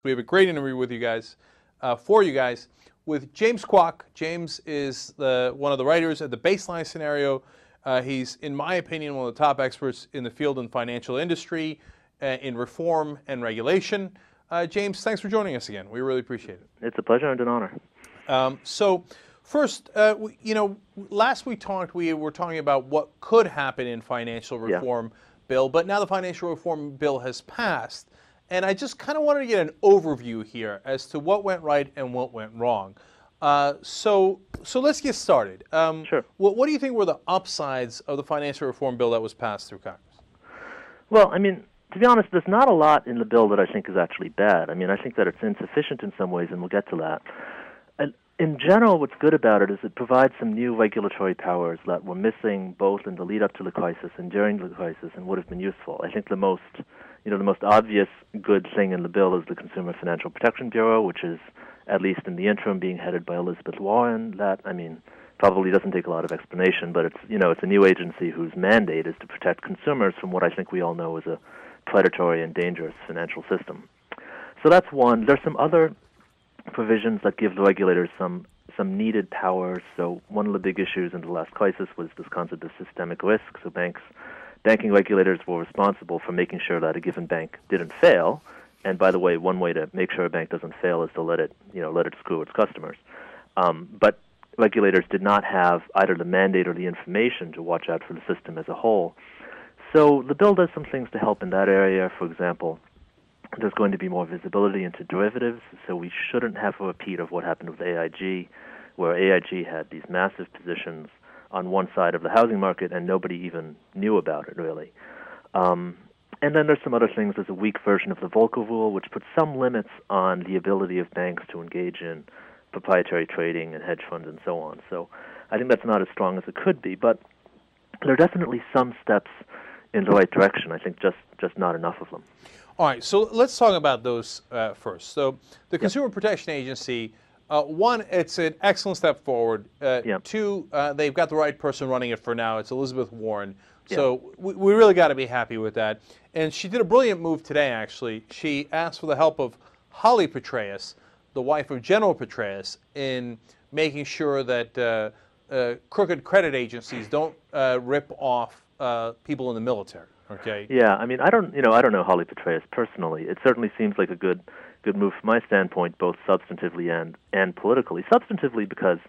We have a great interview with you guys, for you guys, with James Kwok. James is one of the writers of the Baseline Scenario. He's, in my opinion, one of the top experts in the field in financial industry, in reform and regulation. James, thanks for joining us again. We really appreciate it. It's a pleasure and an honor. So first, last we talked, we were talking about what could happen in financial reform bill, but now the financial reform bill has passed. And I just kind of wanted to get an overview here as to what went right and what went wrong. So let's get started. Sure. What do you think were the upsides of the financial reform bill that was passed through Congress? Well, I mean, to be honest, there's not a lot in the bill that I think is actually bad. I mean, I think that it's insufficient in some ways, and we'll get to that. In general, what's good about it is it provides some new regulatory powers that were missing both in the lead up to the crisis and during the crisis, and would have been useful. I think the most obvious good thing in the bill is the Consumer Financial Protection Bureau, which is, at least in the interim, being headed by Elizabeth Warren. That, I mean, probably doesn't take a lot of explanation, but it's a new agency whose mandate is to protect consumers from what I think we all know is a predatory and dangerous financial system. So that's one. There's some other provisions that give the regulators some needed powers. So one of the big issues in the last crisis was this concept of systemic risk. So banking regulators were responsible for making sure that a given bank didn't fail. And by the way, one way to make sure a bank doesn't fail is to let it screw its customers. But regulators did not have either the mandate or the information to watch out for the system as a whole. So the bill does some things to help in that area. For example, there's going to be more visibility into derivatives, so we shouldn't have a repeat of what happened with AIG, where AIG had these massive positions on one side of the housing market and nobody even knew about it, really. And then there's some other things. There's a weak version of the Volcker Rule, which puts some limits on the ability of banks to engage in proprietary trading and hedge funds and so on. So I think that's not as strong as it could be, but there are definitely some steps in the right direction. I think just not enough of them. All right, so let's talk about those first. So the Consumer Protection Agency, one, it's an excellent step forward. Two, they've got the right person running it for now. It's Elizabeth Warren. So we really got to be happy with that. And she did a brilliant move today, actually. She asked for the help of Holly Petraeus, the wife of General Petraeus, in making sure that crooked credit agencies don't rip off people in the military. Okay. Yeah, I mean, I don't know Holly Petraeus personally. It certainly seems like a good move from my standpoint, both substantively and politically. Substantively because,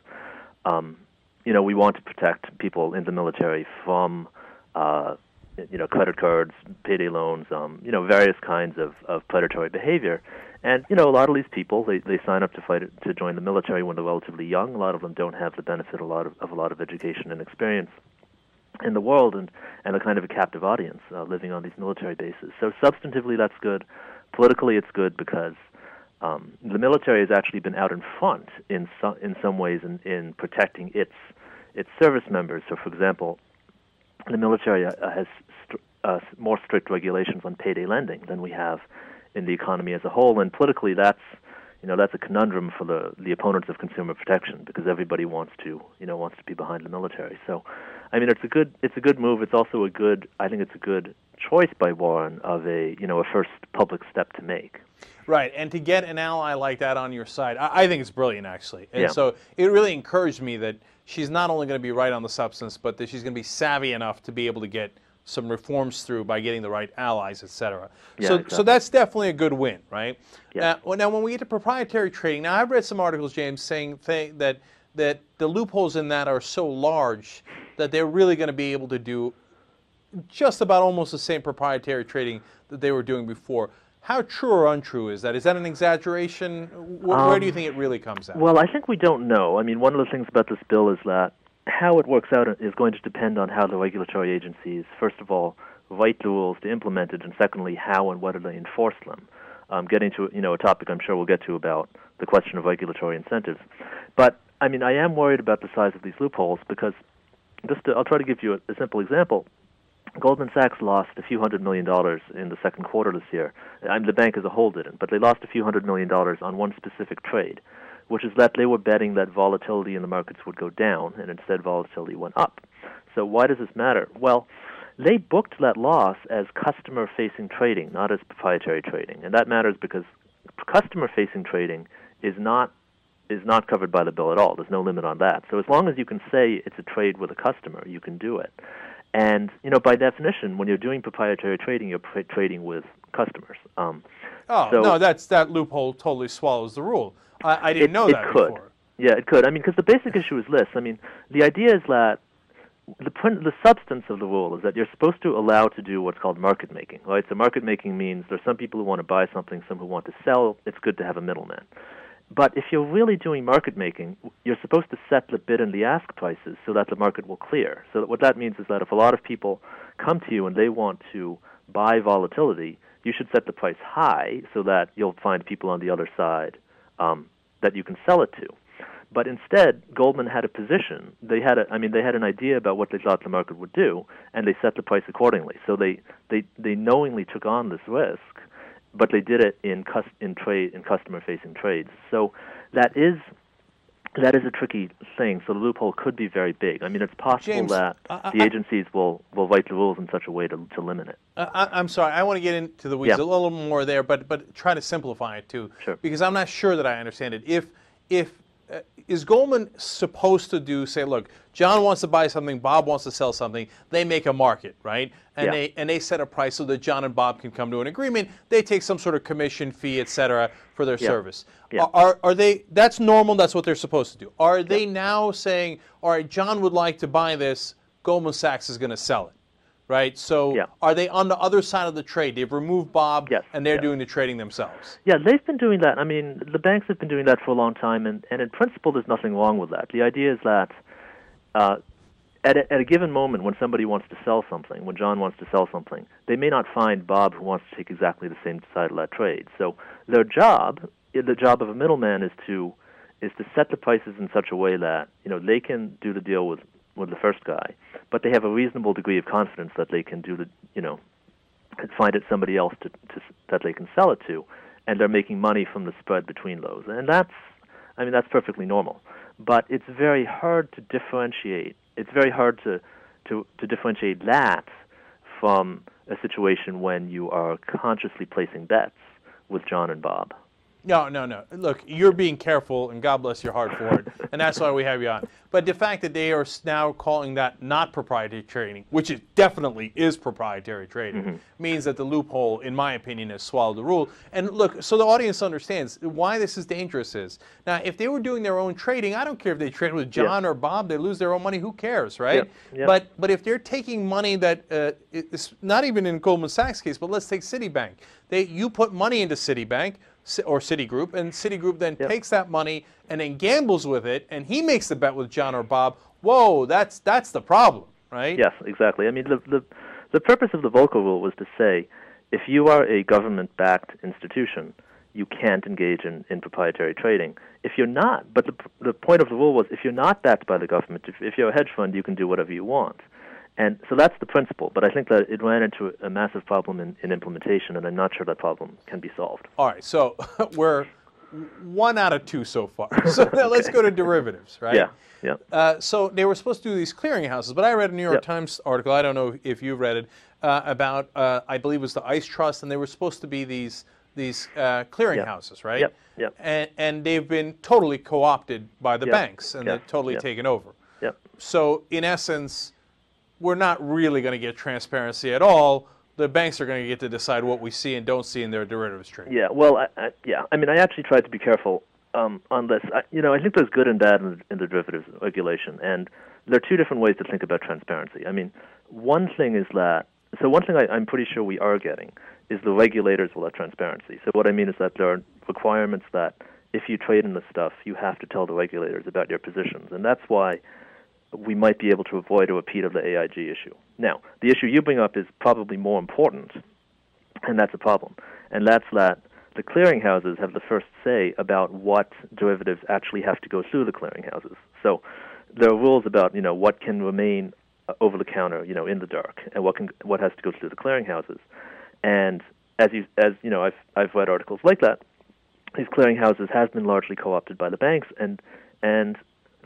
we want to protect people in the military from, credit cards, payday loans, various kinds of predatory behavior. And, a lot of these people, they sign up to join the military when they're relatively young. A lot of them don't have the benefit of a lot of education and experience in the world, and a kind of a captive audience living on these military bases. So substantively, that's good. Politically, it's good because the military has actually been out in front in some ways in protecting its service members. So, for example, the military has more strict regulations on payday lending than we have in the economy as a whole. And politically, that's a conundrum for the opponents of consumer protection, because everybody wants to be behind the military. So, I mean, it's a good move. It's also I think it's a good choice by Warren of a first public step to make. Right, and to get an ally like that on your side, I think it's brilliant, actually. And so it really encouraged me that she's not only going to be right on the substance, but that she's going to be savvy enough to be able to get some reforms through by getting the right allies, et cetera. So that's definitely a good win, right? Yeah. Now, when we get to proprietary trading, now I've read some articles, James, saying that the loopholes in that are so large that they're really going to be able to do just about almost the same proprietary trading that they were doing before. How true or untrue is that? Is that an exaggeration? Where do you think it really comes out? Well, I think we don't know. I mean, one of the things about this bill is that how it works out is going to depend on how the regulatory agencies, first of all, write the rules to implement it, and secondly, how and whether they enforce them. Getting to a topic I'm sure we'll get to about the question of regulatory incentives. But, I mean, I am worried about the size of these loopholes because, I'll try to give you a simple example. Goldman Sachs lost a few $100 million in the second quarter this year. The bank as a whole didn't, but they lost a few $100 million on one specific trade, which is that they were betting that volatility in the markets would go down, and instead volatility went up. So why does this matter? Well, they booked that loss as customer-facing trading, not as proprietary trading. And that matters because customer-facing trading is not covered by the bill at all. There's no limit on that. So as long as you can say it's a trade with a customer, you can do it. And by definition, when you're doing proprietary trading, you're trading with customers. No, that loophole totally swallows the rule. I didn't know that before. Yeah, it could. I mean, because the basic issue is this. I mean, the idea is that the substance of the rule is that you're supposed to allow to do what's called market making, right? So market making means there's some people who want to buy something, some who want to sell. It's good to have a middleman. But if you're really doing market making, you're supposed to set the bid and the ask prices so that the market will clear. So what that means is that if a lot of people come to you and they want to buy volatility, you should set the price high so that you'll find people on the other side that you can sell it to. But instead, Goldman had a position. They had an idea about what they thought the market would do, and they set the price accordingly. So they knowingly took on this risk, but they did it in customer-facing trades. So that is a tricky thing. So the loophole could be very big. I mean, it's possible James, that the agencies will write the rules in such a way to limit it. I'm sorry. I want to get into the weeds a little more there, but try to simplify it too, because I'm not sure that I understand it. Is Goldman supposed to say, look, John wants to buy something, Bob wants to sell something, they make a market, right? And they set a price so that John and Bob can come to an agreement. They take some sort of commission fee, et cetera, for their service. Yeah. Are they? That's normal. That's what they're supposed to do. Are they now saying, all right, John would like to buy this, Goldman Sachs is going to sell it, right? So are they on the other side of the trade? They've removed Bob, and they're doing the trading themselves. Yeah, they've been doing that. I mean, the banks have been doing that for a long time, and in principle, there's nothing wrong with that. The idea is that at a given moment when somebody wants to sell something, when John wants to sell something, they may not find Bob who wants to take exactly the same side of that trade. So their job, the job of a middleman, is to set the prices in such a way that they can do the deal with the first guy, but they have a reasonable degree of confidence that they can do find it somebody else that they can sell it to, and they're making money from the spread between those. And that's perfectly normal. But it's very hard to differentiate. It's very hard to differentiate that from a situation when you are consciously placing bets with John and Bob. No. Look, you're being careful, and God bless your heart for it, and that's why we have you on. But the fact that they are now calling that not proprietary trading, which it definitely is proprietary trading, means that the loophole, in my opinion, has swallowed the rule. And look, so the audience understands why this is dangerous is. Now, if they were doing their own trading, I don't care if they trade with John or Bob, they lose their own money, who cares, right? But if they're taking money that is not even in Goldman Sachs' case, but let's take Citibank. You put money into Citibank, or Citigroup, and Citigroup then takes that money and then gambles with it, and he makes the bet with John or Bob. Whoa, that's the problem, right? Yes, exactly. I mean, the purpose of the Volcker Rule was to say, if you are a government-backed institution, you can't engage in proprietary trading. If you're not, but the point of the rule was, if you're not backed by the government, if you're a hedge fund, you can do whatever you want. And so that's the principle, but I think that it ran into a massive problem in implementation, and I'm not sure that problem can be solved. All right, so we're 1 out of 2 so far. So now let's go to derivatives, right? Yeah. So they were supposed to do these clearinghouses, but I read a New York Times article, I don't know if you've read it, about, I believe it was the ICE Trust, and they were supposed to be these clearinghouses, right? Yep. And they've been totally co-opted by the banks, and they've totally taken over. Yep. So in essence, we're not really going to get transparency at all. The banks are going to get to decide what we see and don't see in their derivatives trading. Yeah, well, I mean, I actually tried to be careful on this. I think there's good and bad in the derivatives regulation, and there are two different ways to think about transparency. I mean, one thing I'm pretty sure we are getting is the regulators will have transparency. So what I mean is that there are requirements that if you trade in this stuff, you have to tell the regulators about your positions, and that's why we might be able to avoid a repeat of the AIG issue. Now, the issue you bring up is probably more important, and that's a problem. And that's that the clearinghouses have the first say about what derivatives actually have to go through the clearinghouses. So there are rules about, what can remain over the counter, in the dark, and what has to go through the clearinghouses. And as I've read articles like that, these clearinghouses have been largely co-opted by the banks, and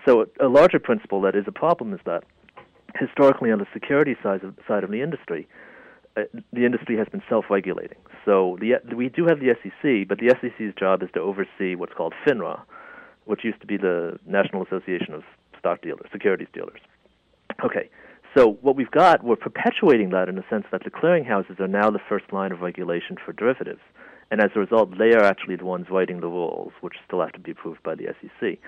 so a larger principle that is a problem is that historically on the security side of the industry, the industry has been self-regulating. So we do have the SEC, but the SEC's job is to oversee what's called FINRA, which used to be the National Association of Securities Dealers. Okay, so what we've got, we're perpetuating that in the sense that the clearinghouses are now the first line of regulation for derivatives. And as a result, they are actually the ones writing the rules, which still have to be approved by the SEC.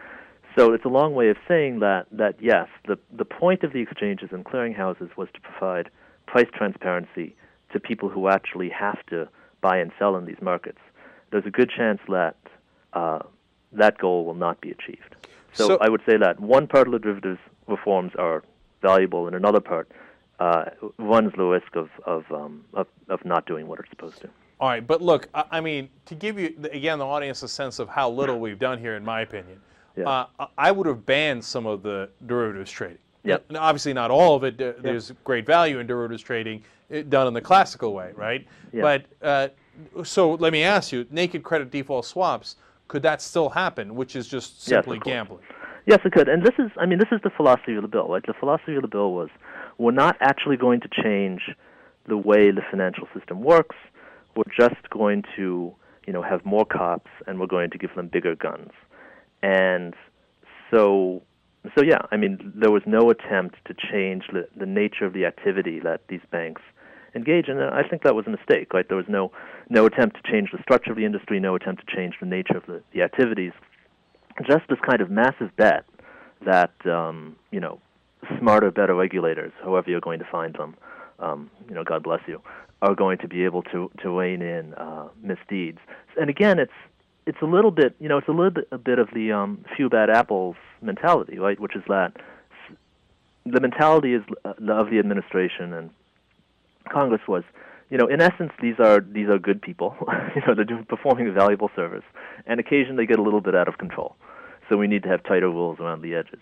So it's a long way of saying that yes, the point of the exchanges and clearinghouses was to provide price transparency to people who actually have to buy and sell in these markets. There's a good chance that that goal will not be achieved. So I would say that one part of the derivatives reforms are valuable, and another part runs the risk of not doing what it's supposed to. All right, but look, I mean, to give you, again, the audience a sense of how little we've done here, in my opinion, I would have banned some of the derivatives trading. Yep. Obviously not all of it. There's great value in derivatives trading done in the classical way, right? Yep. But so let me ask you, naked credit default swaps, could that still happen, which is just simply gambling? Yes, it could. And this is the philosophy of the bill, right? The philosophy of the bill was, we're not actually going to change the way the financial system works. We're just going to, have more cops, and we're going to give them bigger guns. And so yeah, I mean, there was no attempt to change the nature of the activity that these banks engage in. And I think that was a mistake, right? There was no attempt to change the structure of the industry, no attempt to change the nature of the activities. Just this kind of massive bet that, smarter, better regulators, however you're going to find them, God bless you, are going to be able to rein in misdeeds. And again, it's a little bit, a bit of the few bad apples mentality, right? Which is that the mentality is of the administration and Congress was, in essence, these are good people. They're performing a valuable service, and occasionally they get a little bit out of control. So we need to have tighter rules around the edges.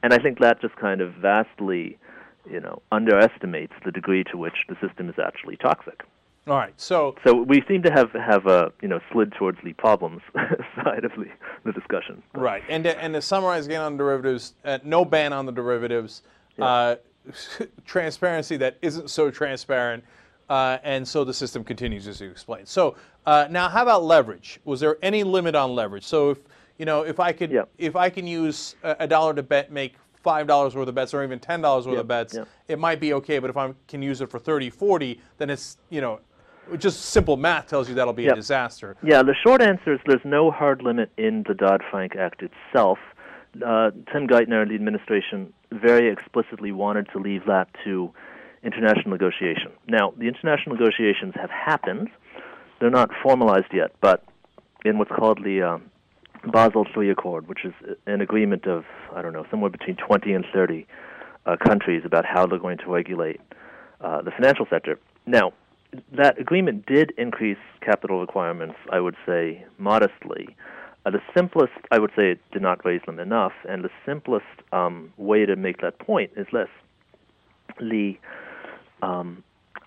And I think that just kind of vastly, underestimates the degree to which the system is actually toxic. All right. So we seem to have slid towards the problems side of the discussion. Right. And to summarize again on derivatives, no ban on the derivatives, transparency that isn't so transparent, and so the system continues as you explained. So now, how about leverage? Was there any limit on leverage? So if I can use $1 to make $5 worth of bets, or even $10 worth of bets, it might be okay. But if I can use it for 30, 40, then it's just simple math tells you that'll be a disaster. Yeah, the short answer is there's no hard limit in the Dodd-Frank Act itself. Tim Geithner, the administration, very explicitly wanted to leave that to international negotiation. Now, the international negotiations have happened. They're not formalized yet, but in what's called the Basel III Accord, which is an agreement of, somewhere between 20 and 30 countries about how they're going to regulate the financial sector. Now, that agreement did increase capital requirements, I would say, modestly. The simplest, I would say, it did not raise them enough, and the simplest way to make that point is this.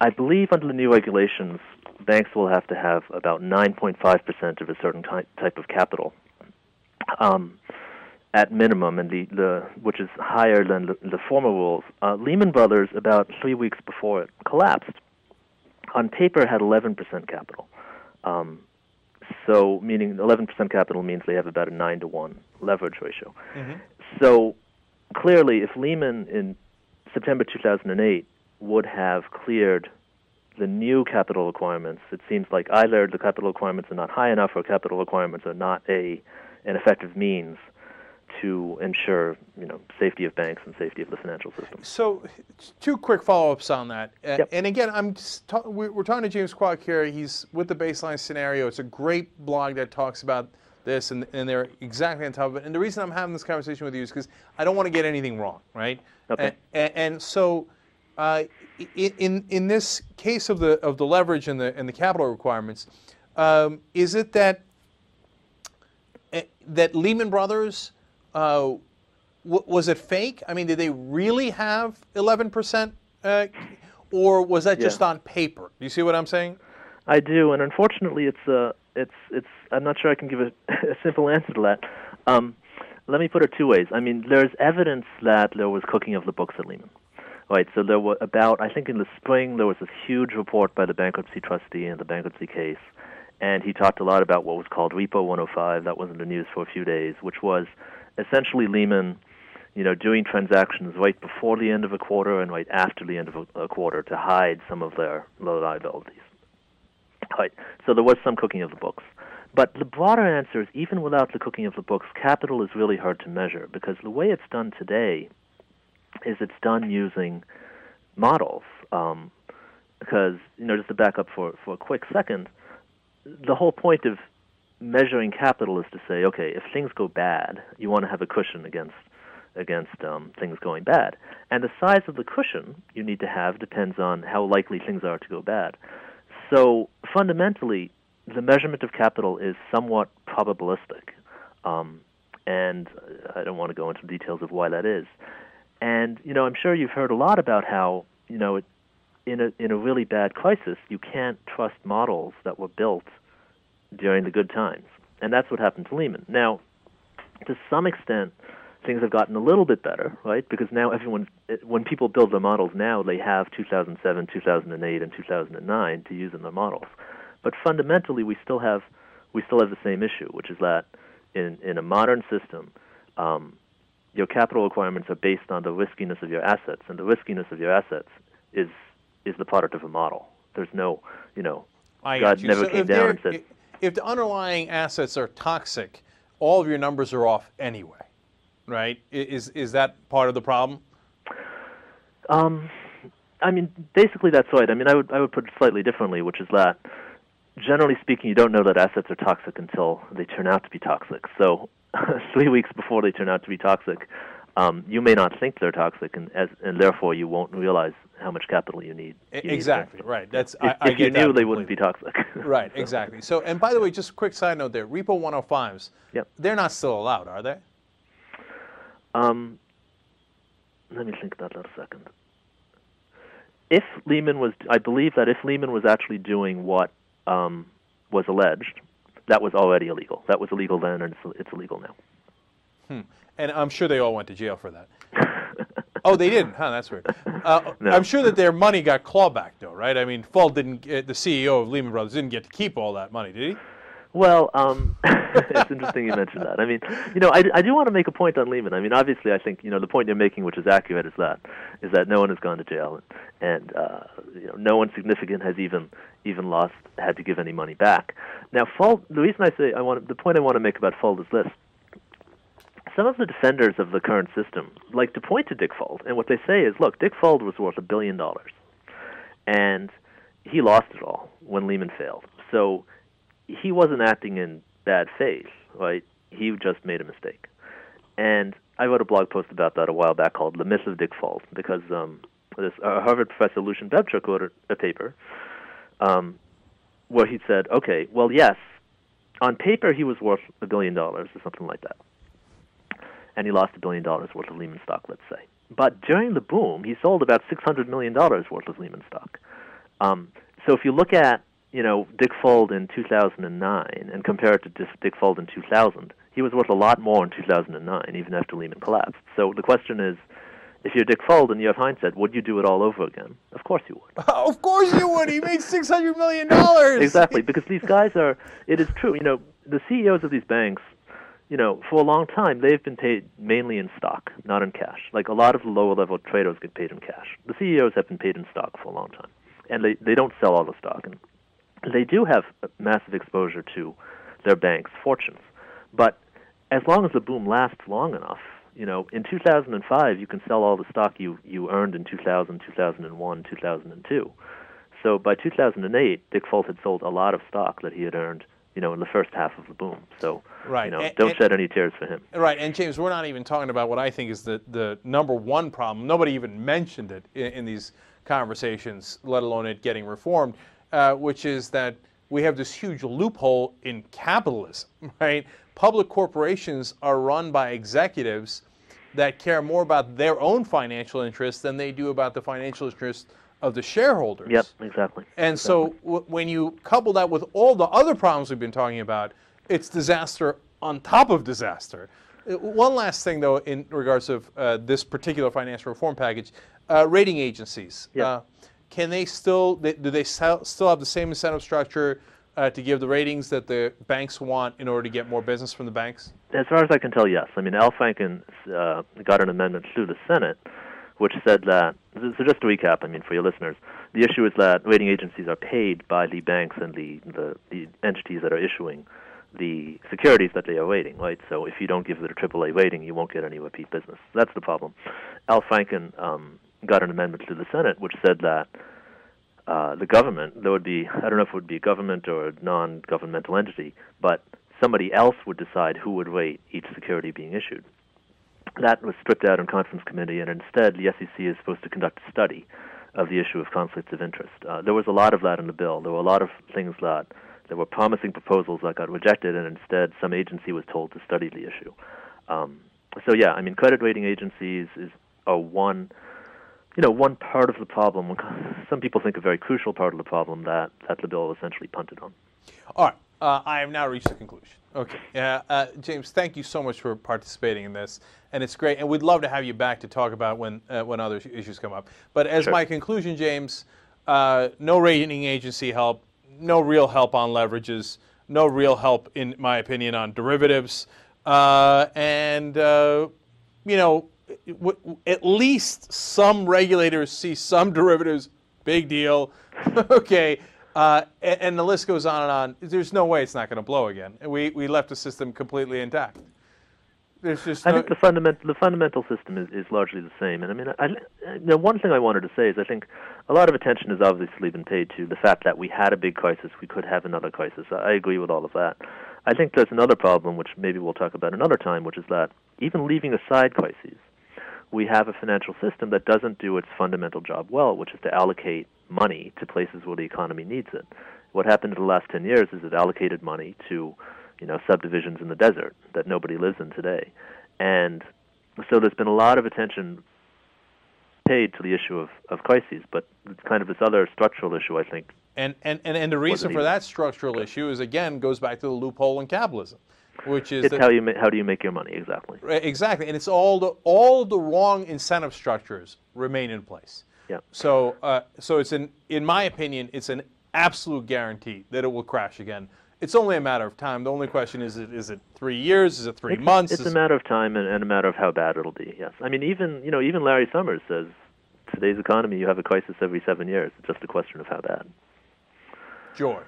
I believe under the new regulations, banks will have to have about 9.5% of a certain type of capital at minimum, and which is higher than the former rules. Lehman Brothers, about 3 weeks before it collapsed, on paper had 11% capital. So meaning 11% capital means they have about a 9-to-1 leverage ratio. Mm-hmm. So clearly, if Lehman in September 2008 would have cleared the new capital requirements, it seems like either the capital requirements are not high enough or capital requirements are not an effective means to ensure, safety of banks and safety of the financial system. So, two quick follow-ups on that. And again, we're talking to James Kwok here. He's with the Baseline Scenario. It's a great blog that talks about this, and they're exactly on top of it. And the reason I'm having this conversation with you is because I don't want to get anything wrong, right? Okay. And so, in this case of the leverage and the capital requirements, is it that Lehman Brothers? Was it fake? I mean, did they really have 11%, or was that just on paper? Do you see what I'm saying? I do, and unfortunately, it's. I'm not sure I can give a simple answer to that. Let me put it two ways. I mean, there's evidence that there was cooking of the books at Lehman, Right, so there were about, I think in the spring, there was this huge report by the bankruptcy trustee in the bankruptcy case, and he talked a lot about what was called Repo 105. That was in the news for a few days, which was essentially Lehman, doing transactions right before the end of a quarter and right after the end of a quarter to hide some of their liabilities. Right, so there was some cooking of the books. But the broader answer is, even without the cooking of the books, capital is really hard to measure, because the way it's done today is it's done using models. Because, just to back up for a quick second, the whole point of measuring capital is to say, okay, if things go bad, you want to have a cushion against things going bad. And the size of the cushion you need to have depends on how likely things are to go bad. So fundamentally, the measurement of capital is somewhat probabilistic. And I don't want to go into details of why that is. And, I'm sure you've heard a lot about how, in a really bad crisis, you can't trust models that were built during the good times. And that's what happened to Lehman. Now, to some extent, things have gotten a little bit better, right? Because now when people build their models now, they have 2007, 2008, and 2009 to use in their models. But fundamentally, we still have the same issue, which is that in a modern system, your capital requirements are based on the riskiness of your assets, and the riskiness of your assets is the product of a model. There's no, God never came down and said, if the underlying assets are toxic, all of your numbers are off anyway, right? Is that part of the problem? Basically that's right. I would put it slightly differently, which is that, generally speaking, you don't know that assets are toxic until they turn out to be toxic. So 3 weeks before they turn out to be toxic, you may not think they're toxic, and therefore you won't realize how much capital you need. Exactly, right. That's if you knew they wouldn't be toxic. Right, exactly. So, and by the way, just a quick side note there, Repo 105s, they're not still allowed, are they? Let me think about that a second. I believe that if Lehman was actually doing what was alleged, that was already illegal. That was illegal then, and it's illegal now. And I'm sure they all went to jail for that. Oh, they didn't? Huh, that's weird. No. I'm sure that their money got clawback, though, right? I mean, Fuld didn't. The CEO of Lehman Brothers didn't get to keep all that money, did he? Well, it's interesting you mentioned that. I do want to make a point on Lehman. Obviously, I think the point you're making, which is accurate, is that no one has gone to jail, and no one significant has even had to give any money back. Now, Fuld. The reason I say the point I want to make about Fuld is this: some of the defenders of the current system like to point to Dick Fuld, and what they say is, look, Dick Fuld was worth $1 billion, and he lost it all when Lehman failed. So he wasn't acting in bad faith, right? He just made a mistake. And I wrote a blog post about that a while back called The Myth of Dick Fuld, because this Harvard professor Lucian Bebchuk wrote a paper where he said, okay, well, yes, on paper he was worth $1 billion or something like that. And he lost $1 billion worth of Lehman stock, let's say. But during the boom, he sold about $600 million worth of Lehman stock. So if you look at Dick Fuld in 2009 and compare it to Dick Fuld in 2000, he was worth a lot more in 2009, even after Lehman collapsed. So the question is, if you're Dick Fuld and you have hindsight, would you do it all over again? Of course you would. Of course you would. He made $600 million. Exactly, because these guys it is true, the CEOs of these banks, for a long time, they've been paid mainly in stock, not in cash. Like a lot of the lower-level traders get paid in cash. The CEOs have been paid in stock for a long time, and they don't sell all the stock. And they do have massive exposure to their bank's fortunes. But as long as the boom lasts long enough, in 2005, you can sell all the stock you earned in 2000, 2001, 2002. So by 2008, Dick Fuld had sold a lot of stock that he had earned, in the first half of the boom. So, right. Don't shed any tears for him. Right. And James, we're not even talking about what I think is the number one problem. Nobody even mentioned it in these conversations, let alone it getting reformed, which is that we have this huge loophole in capitalism, right? Public corporations are run by executives that care more about their own financial interests than they do about the financial interests of the shareholders. Yep, exactly. And so when you couple that with all the other problems we've been talking about, it's disaster on top of disaster. One last thing, though, in regards of this particular financial reform package, rating agencies. Yeah. Can they still, do they still have the same incentive structure to give the ratings that the banks want in order to get more business from the banks? As far as I can tell, yes. I mean, Al Franken got an amendment through the Senate which said that, so just to recap, I mean, for your listeners, the issue is that rating agencies are paid by the banks and the entities that are issuing the securities that they are rating, right? So if you don't give it a AAA rating, you won't get any repeat business. That's the problem. Al Franken got an amendment to the Senate which said that the government, there would be, I don't know if it would be a government or a non-governmental entity, but somebody else would decide who would rate each security being issued. That was stripped out in conference committee, and instead the SEC is supposed to conduct a study of the issue of conflicts of interest. There was a lot of that in the bill. There were a lot of things that there were promising proposals that got rejected, and instead some agency was told to study the issue. So yeah, I mean, credit rating agencies are one part of the problem. Some people think a very crucial part of the problem that the bill essentially punted on. All right. I have now reached the conclusion. Okay. James, thank you so much for participating in this. And it's great. And we'd love to have you back to talk about when other issues come up. But as my conclusion, James, no rating agency help, no real help on leverages, no real help, in my opinion, on derivatives. And at least some regulators see some derivatives, big deal. Okay. And the list goes on and on. There's no way it's not going to blow again. We left the system completely intact. There's just I think the fundamental system is largely the same. And I mean, one thing I wanted to say is I think a lot of attention has obviously been paid to the fact that we had a big crisis, we could have another crisis. I agree with all of that. I think there's another problem, which maybe we'll talk about another time, which is that even leaving aside crises, we have a financial system that doesn't do its fundamental job well, which is to allocate money to places where the economy needs it. What happened in the last 10 years is it allocated money to, subdivisions in the desert that nobody lives in today. And so there's been a lot of attention paid to the issue of crises, but kind of this other structural issue, I think. And the reason for that structural issue is, again, goes back to the loophole in capitalism, which is how do you make your money, exactly. Exactly, and it's all the wrong incentive structures remain in place. Yeah. So it's in my opinion, it's an absolute guarantee that it will crash again. It's only a matter of time. The only question is it 3 years? Is it 3 months? It's a matter of time and a matter of how bad it'll be. Yes. I mean, even Larry Summers says today's economy, you have a crisis every 7 years. It's just a question of how bad. Joy.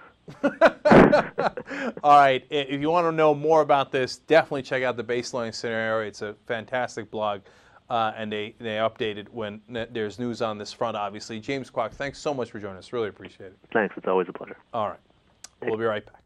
All right. If you want to know more about this, definitely check out the Baseline Scenario. It's a fantastic blog. And they update it when there's news on this front, obviously. James Kwok, thanks so much for joining us. Really appreciate it. Thanks. It's always a pleasure. All right. We'll be right back.